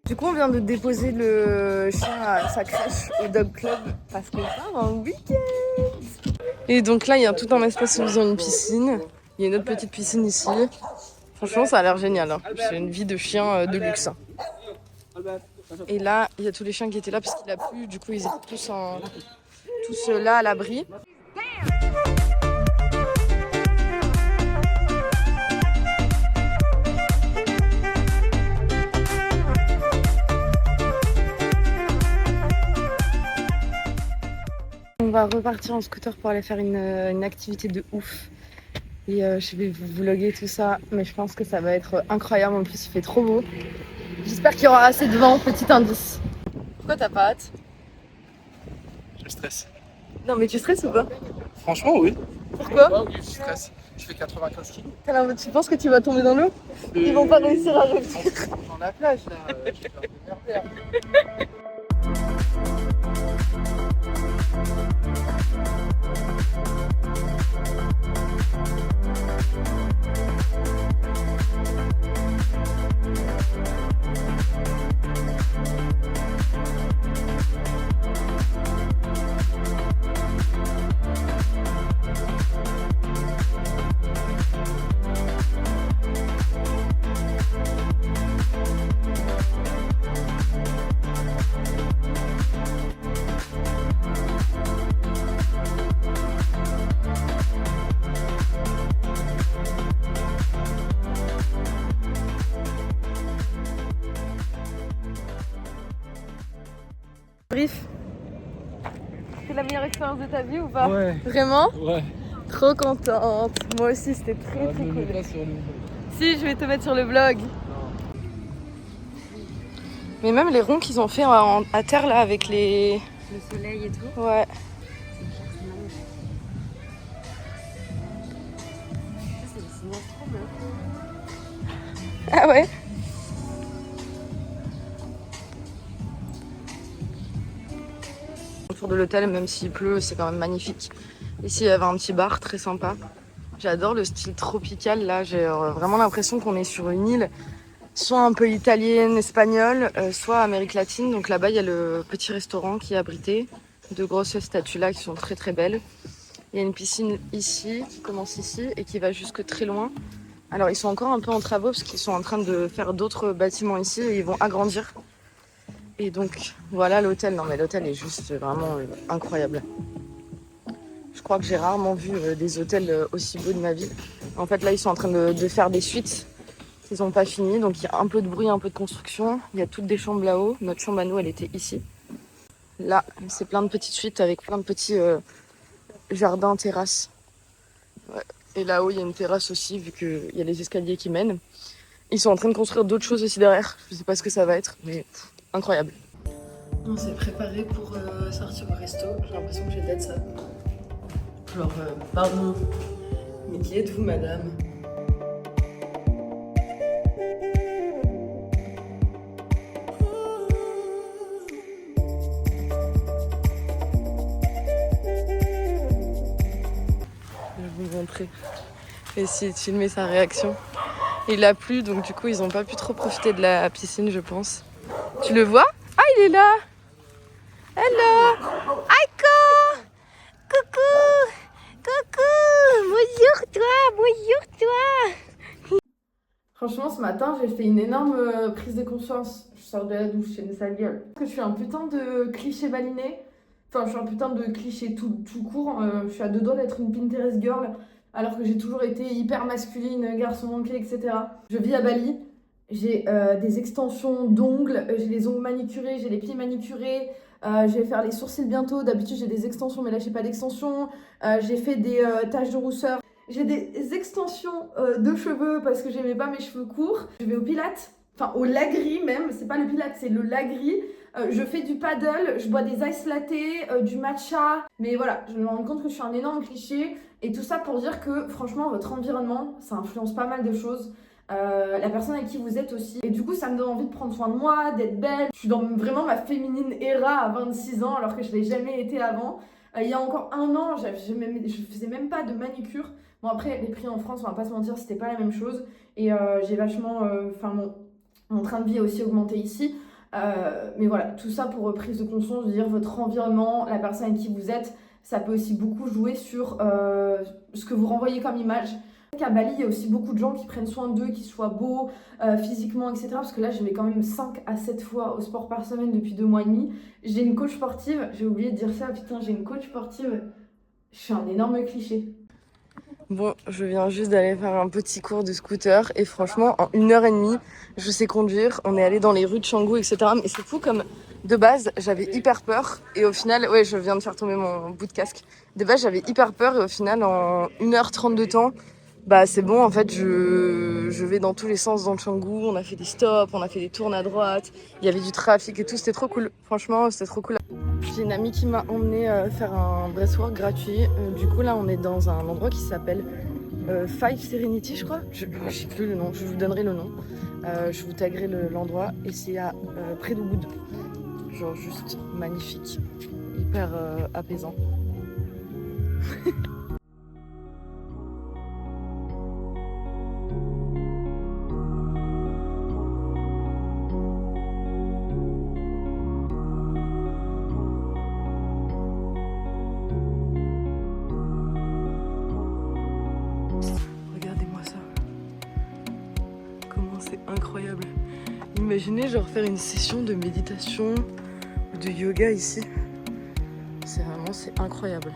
Du coup, on vient de déposer le chien à sa crèche au Dog Club parce qu'on part en week-end. Et donc là, il y a tout un espace où ils ont une piscine. Il y a une autre petite piscine ici. Franchement, ça a l'air génial. Hein. C'est une vie de chien de luxe. Et là, il y a tous les chiens qui étaient là parce qu'il a plu. Du coup, ils étaient tous là à l'abri. On va repartir en scooter pour aller faire une activité de ouf. Et je vais vous vlogger tout ça, mais je pense que ça va être incroyable. En plus, il fait trop beau. J'espère qu'il y aura assez de vent, petit indice. Pourquoi t'as pas hâte? Je stresse. Non, mais tu stresses ou pas? Franchement, oui. Pourquoi? Oui, je stresse. Je fais 95 kilos. Tu penses que tu vas tomber dans l'eau? Ils vont pas réussir à revenir. Dans la plage, là. Je vais faire des merdes. Brief. C'est la meilleure expérience de ta vie ou pas? Ouais. Vraiment? Ouais. Trop contente. Moi aussi, c'était très très cool. Pas sur le... Si, je vais te mettre sur le vlog. Mais même les ronds qu'ils ont fait à terre là avec les... Le soleil et tout. Ouais. C'est trop bien. Ah ouais? Autour de l'hôtel, même s'il pleut, c'est quand même magnifique. Ici, il y avait un petit bar très sympa. J'adore le style tropical là. J'ai vraiment l'impression qu'on est sur une île, soit un peu italienne, espagnole, soit Amérique latine. Donc là-bas, il y a le petit restaurant qui est abrité. De grosses statues là qui sont très très belles. Il y a une piscine ici, qui commence ici et qui va jusque très loin. Alors ils sont encore un peu en travaux parce qu'ils sont en train de faire d'autres bâtiments ici et ils vont agrandir. Et donc voilà l'hôtel. Non mais l'hôtel est juste vraiment incroyable. Je crois que j'ai rarement vu des hôtels aussi beaux de ma vie. En fait là ils sont en train de faire des suites. Ils n'ont pas fini, donc il y a un peu de bruit, un peu de construction. Il y a toutes des chambres là-haut. Notre chambre à nous, elle était ici. Là, c'est plein de petites suites avec plein de petits jardins, terrasses. Ouais. Et là-haut, il y a une terrasse aussi, vu qu'il y a les escaliers qui mènent. Ils sont en train de construire d'autres choses aussi derrière. Je sais pas ce que ça va être, mais incroyable. On s'est préparé pour sortir au resto. J'ai l'impression que j'ai d'être ça. Genre, pardon, mais qui êtes-vous, madame? Je vais vous montrer. Je vais essayer de filmer sa réaction. Il a plu, donc du coup, ils n'ont pas pu trop profiter de la piscine, je pense. Tu le vois? Ah, il est là! Hello! Aiko! Coucou! Coucou! Bonjour toi! Bonjour toi! Franchement, ce matin, j'ai fait une énorme prise de conscience. Je sors de la douche, j'ai une sale gueule. Parce que je suis un putain de cliché baliné. Enfin, je suis un putain de cliché tout court. Je suis à deux doigts d'être une Pinterest girl, alors que j'ai toujours été hyper masculine, garçon manqué, etc. Je vis à Bali. J'ai des extensions d'ongles, j'ai les ongles manicurés, j'ai les pieds manicurés. Je vais faire les sourcils bientôt. D'habitude, j'ai des extensions, mais là, j'ai pas d'extensions. J'ai fait des taches de rousseur. J'ai des extensions de cheveux parce que j'aimais pas mes cheveux courts. Je vais au Pilates, enfin au Lagri même. C'est pas le Pilates, c'est le Lagri. Je fais du paddle, je bois des ice latte, du matcha. Mais voilà, je me rends compte que je suis un énorme cliché. Et tout ça pour dire que franchement, votre environnement, ça influence pas mal de choses. La personne avec qui vous êtes aussi. Et du coup, ça me donne envie de prendre soin de moi, d'être belle. Je suis dans vraiment ma féminine era à 26 ans, alors que je l'ai jamais été avant. Il y a encore un an, je faisais même pas de manicure. Bon, après, les prix en France, on va pas se mentir, c'était pas la même chose. Et j'ai vachement. Enfin, mon train de vie a aussi augmenté ici. Mais voilà, tout ça pour prise de conscience, de dire votre environnement, la personne avec qui vous êtes, ça peut aussi beaucoup jouer sur ce que vous renvoyez comme image. À Bali, il y a aussi beaucoup de gens qui prennent soin d'eux, qui soient beaux physiquement, etc. Parce que là, je vais quand même 5 à 7 fois au sport par semaine depuis 2 mois et demi. J'ai une coach sportive, j'ai oublié de dire ça, putain, j'ai une coach sportive. Je suis un énorme cliché. Bon, je viens juste d'aller faire un petit cours de scooter et franchement, en 1h30, je sais conduire. On est allé dans les rues de Canggu, etc. Mais c'est fou comme, de base, j'avais hyper peur. Et au final, ouais, je viens de faire tomber mon bout de casque. De base, j'avais hyper peur et au final, en 1h30 de temps, bah c'est bon, en fait, je vais dans tous les sens dans Canggu. On a fait des stops, on a fait des tournes à droite. Il y avait du trafic et tout, c'était trop cool. Franchement, c'était trop cool. J'ai une amie qui m'a emmené faire un breathwork gratuit. Du coup, là, on est dans un endroit qui s'appelle Five Serenity, je crois. Je sais plus le nom, je vous donnerai le nom. Je vous taguerai l'endroit. Et c'est à près d'Ubud. Genre juste magnifique. Hyper apaisant. Regardez-moi ça. Comment c'est incroyable. Imaginez genre faire une session de méditation ou de yoga ici. C'est incroyable.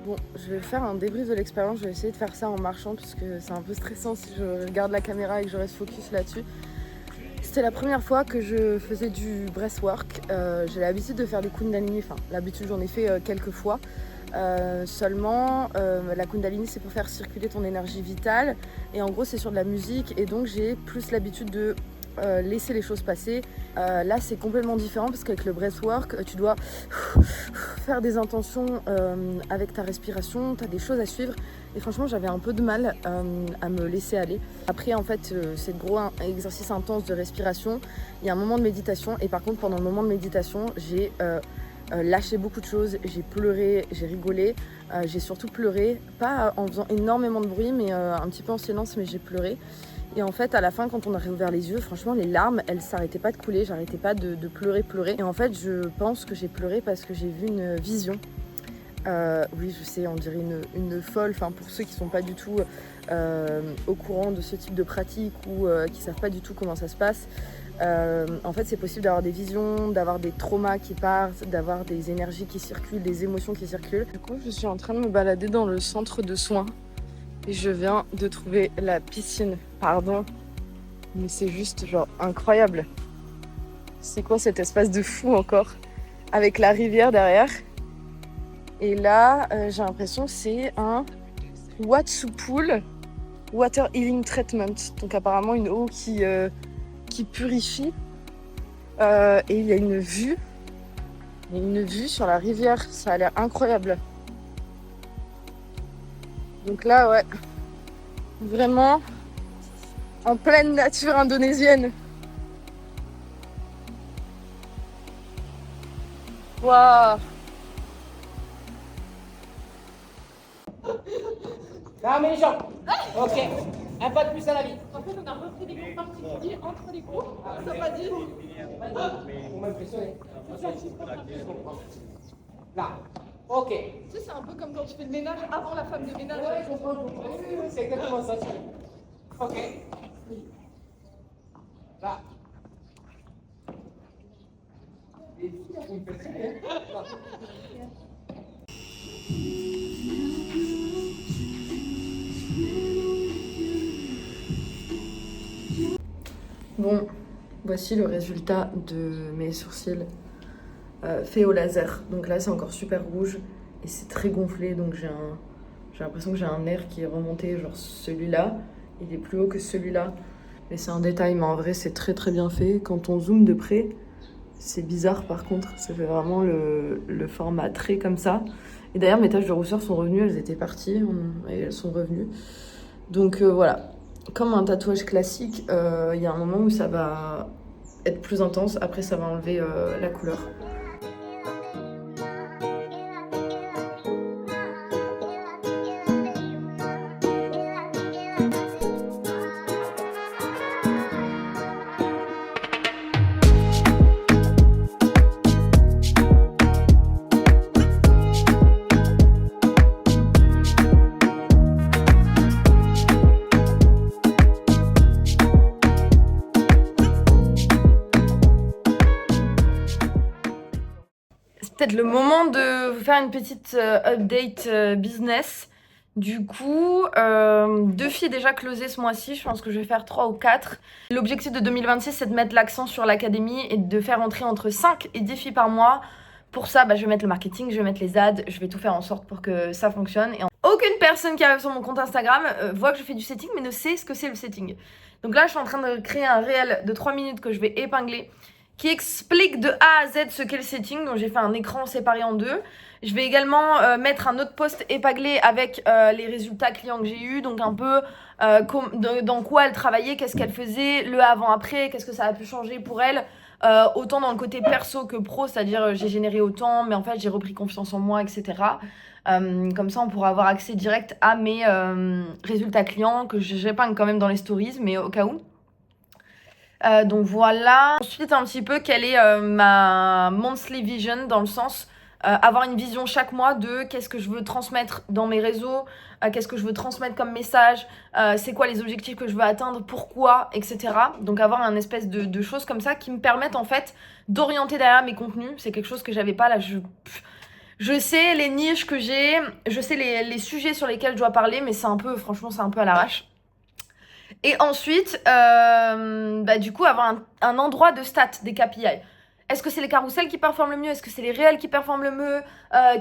Bon, je vais faire un débrief de l'expérience. Je vais essayer de faire ça en marchant puisque c'est un peu stressant si je regarde la caméra et que je reste focus là-dessus. C'était la première fois que je faisais du breathwork. J'ai l'habitude de faire des kundalini. Enfin, l'habitude, j'en ai fait quelques fois. Seulement, la kundalini, c'est pour faire circuler ton énergie vitale. Et en gros, c'est sur de la musique. Et donc, j'ai plus l'habitude de laisser les choses passer. Là, c'est complètement différent parce qu'avec le breathwork, tu dois faire des intentions avec ta respiration. Tu as des choses à suivre. Et franchement, j'avais un peu de mal à me laisser aller. Après, en fait, c'est de gros exercice intense de respiration. Il y a un moment de méditation. Et par contre, pendant le moment de méditation, j'ai lâché beaucoup de choses. J'ai pleuré, j'ai rigolé. J'ai surtout pleuré. Pas en faisant énormément de bruit, mais un petit peu en silence, mais j'ai pleuré. Et en fait, à la fin, quand on a réouvert les yeux, franchement, les larmes, elles s'arrêtaient pas de couler. J'arrêtais pas de pleurer. Et en fait, je pense que j'ai pleuré parce que j'ai vu une vision. Oui, je sais, on dirait une folle. Enfin, pour ceux qui sont pas du tout au courant de ce type de pratique ou qui savent pas du tout comment ça se passe. En fait, c'est possible d'avoir des visions, d'avoir des traumas qui partent, d'avoir des énergies qui circulent, des émotions qui circulent. Du coup, je suis en train de me balader dans le centre de soins. Et je viens de trouver la piscine. Pardon, mais c'est juste genre incroyable. C'est quoi cet espace de fou encore? Avec la rivière derrière. Et là, j'ai l'impression que c'est un Watsu Pool Water Healing Treatment. Donc apparemment une eau qui purifie. Et il y a une vue. Il y a une vue sur la rivière. Ça a l'air incroyable. Donc là, ouais, vraiment en pleine nature indonésienne. Waouh! Fermez les jambes. Ok. Un pas de plus à la vie. En fait, on a refait des groupes particuliers entre les groupes. Ça va dire. Vous m'impressionnez. Là. Ok. Tu sais, c'est un peu comme quand tu fais le ménage avant la femme de ménage. Ouais, je comprends. Oui, c'est exactement ça. Ok. Là. Et vous me faites très bien. Bon, voici le résultat de mes sourcils faits au laser. Donc là, c'est encore super rouge et c'est très gonflé. Donc j'ai l'impression que j'ai un nerf qui est remonté. Genre celui-là, il est plus haut que celui-là. Mais c'est un détail, mais en vrai, c'est très très bien fait. Quand on zoome de près, c'est bizarre par contre. Ça fait vraiment le format trait comme ça. Et d'ailleurs, mes taches de rousseur sont revenues. Elles étaient parties et elles sont revenues. Donc voilà. Comme un tatouage classique, il y a un moment où ça va être plus intense, après ça va enlever la couleur. peut-être le moment de vous faire une petite update business. Du coup, 2 filles déjà closées ce mois-ci, je pense que je vais faire 3 ou 4. L'objectif de 2026, c'est de mettre l'accent sur l'académie et de faire entrer entre 5 et 10 filles par mois. Pour ça, je vais mettre le marketing, je vais mettre les ads, je vais tout faire en sorte pour que ça fonctionne. Et aucune personne qui arrive sur mon compte Instagram voit que je fais du setting, mais ne sait ce que c'est le setting. Donc là, je suis en train de créer un réel de 3 minutes que je vais épingler, qui explique de A à Z ce qu'est le setting. Donc j'ai fait un écran séparé en 2. Je vais également mettre un autre post épinglé avec les résultats clients que j'ai eu, donc un peu dans quoi elle travaillait, qu'est-ce qu'elle faisait, le avant-après, qu'est-ce que ça a pu changer pour elle, autant dans le côté perso que pro, c'est-à-dire j'ai généré autant, mais en fait j'ai repris confiance en moi, etc. Comme ça on pourra avoir accès direct à mes résultats clients que j'épingle quand même dans les stories, mais au cas où. Donc voilà. Ensuite un petit peu quelle est ma monthly vision, dans le sens avoir une vision chaque mois de qu'est-ce que je veux transmettre dans mes réseaux, qu'est-ce que je veux transmettre comme message, c'est quoi les objectifs que je veux atteindre, pourquoi, etc. Donc avoir un espèce de choses comme ça qui me permettent en fait d'orienter derrière mes contenus. C'est quelque chose que j'avais pas là. Je sais les niches que j'ai, je sais les sujets sur lesquels je dois parler, mais franchement c'est un peu à l'arrache. Et ensuite, du coup, avoir un endroit de stats, des KPI. Est-ce que c'est les carousels qui performent le mieux? Est-ce que c'est les réels qui performent le mieux?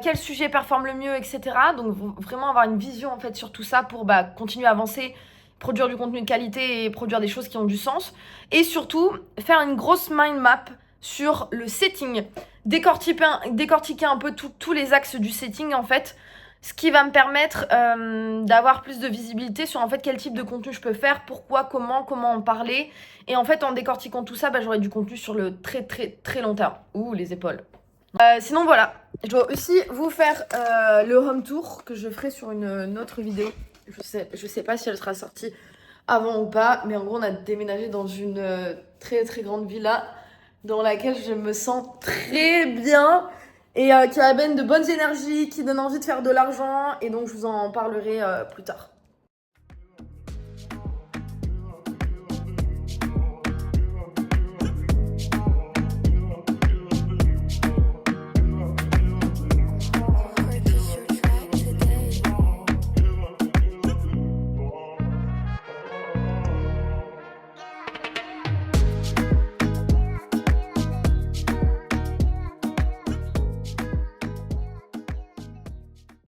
Quel sujet performe le mieux, etc. Donc vraiment avoir une vision en fait sur tout ça pour continuer à avancer, produire du contenu de qualité et produire des choses qui ont du sens. Et surtout, faire une grosse mind map sur le setting. Décortiquer un peu tous les axes du setting en fait. Ce qui va me permettre d'avoir plus de visibilité sur en fait quel type de contenu je peux faire, pourquoi, comment en parler. Et en fait en décortiquant tout ça, j'aurai du contenu sur le très très très long terme. Ouh, les épaules. Sinon voilà, je dois aussi vous faire le home tour que je ferai sur une autre vidéo. Je sais pas si elle sera sortie avant ou pas, mais en gros on a déménagé dans une très très grande villa dans laquelle je me sens très bien. Et qui amène de bonnes énergies, qui donne envie de faire de l'argent. Et donc, je vous en parlerai plus tard.